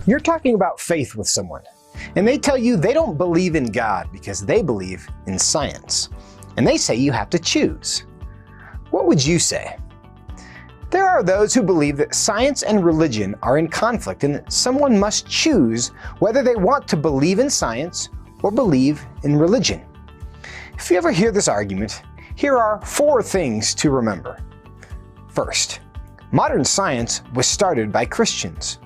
You're talking about faith with someone, and they tell you they don't believe in God because they believe in science, and they say you have to choose. What would you say? There are those who believe that science and religion are in conflict and that someone must choose whether they want to believe in science or believe in religion. If you ever hear this argument, here are 4 things to remember. First, modern science was started by Christians.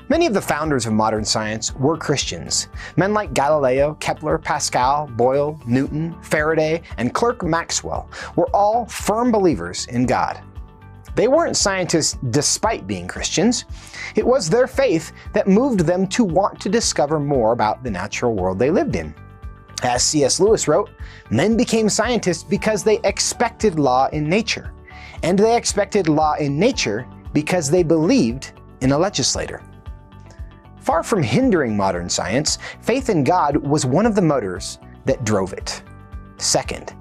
Many of the founders of modern science were Christians. Men like Galileo, Kepler, Pascal, Boyle, Newton, Faraday, and Clerk Maxwell were all firm believers in God. They weren't scientists despite being Christians. It was their faith that moved them to want to discover more about the natural world they lived in. As C.S. Lewis wrote, men became scientists because they expected law in nature. And they expected law in nature because they believed in a legislator. Far from hindering modern science, faith in God was one of the motors that drove it. Second,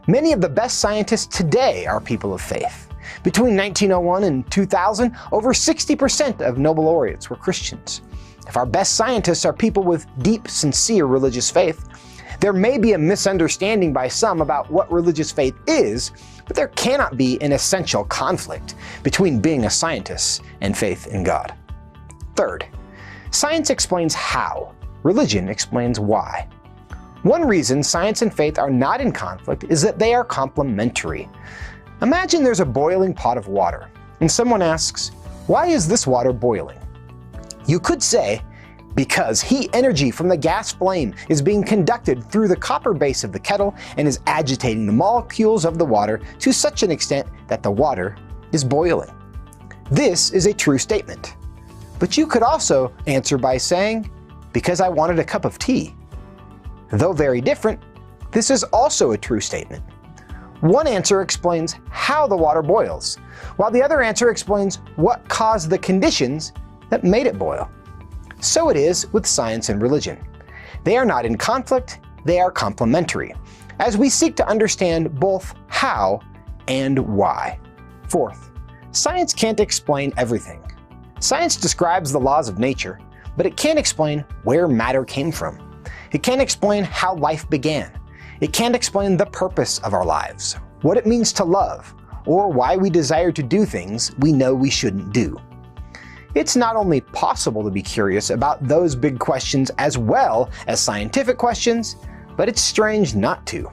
many of the best scientists today are people of faith. Between 1901 and 2000, over 60% of Nobel laureates were Christians. If our best scientists are people with deep, sincere religious faith, there may be a misunderstanding by some about what religious faith is, but there cannot be an essential conflict between being a scientist and faith in God. Third, science explains how, religion explains why. One reason science and faith are not in conflict is that they are complementary. Imagine there's a boiling pot of water, and someone asks, "Why is this water boiling?" You could say, because heat energy from the gas flame is being conducted through the copper base of the kettle and is agitating the molecules of the water to such an extent that the water is boiling. This is a true statement. But you could also answer by saying, because I wanted a cup of tea. Though very different, this is also a true statement. One answer explains how the water boils, while the other answer explains what caused the conditions that made it boil. So it is with science and religion. They are not in conflict, they are complementary, as we seek to understand both how and why. Fourth, science can't explain everything. Science describes the laws of nature, but it can't explain where matter came from. It can't explain how life began. It can't explain the purpose of our lives, what it means to love, or why we desire to do things we know we shouldn't do. It's not only possible to be curious about those big questions as well as scientific questions, but it's strange not to.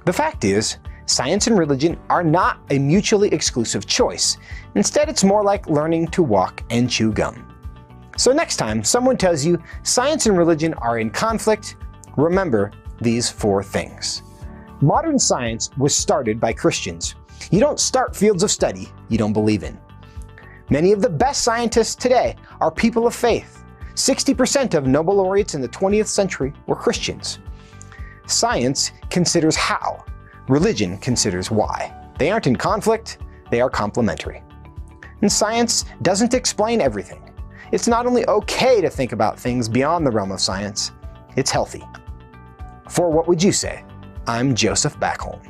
The fact is, science and religion are not a mutually exclusive choice. Instead, it's more like learning to walk and chew gum. So next time someone tells you science and religion are in conflict, remember these 4 things. Modern science was started by Christians. You don't start fields of study you don't believe in. Many of the best scientists today are people of faith. 60% of Nobel laureates in the 20th century were Christians. Science considers how. Religion considers why. They aren't in conflict, they are complementary. And science doesn't explain everything. It's not only okay to think about things beyond the realm of science, it's healthy. For What Would You Say? I'm Joseph Backholm.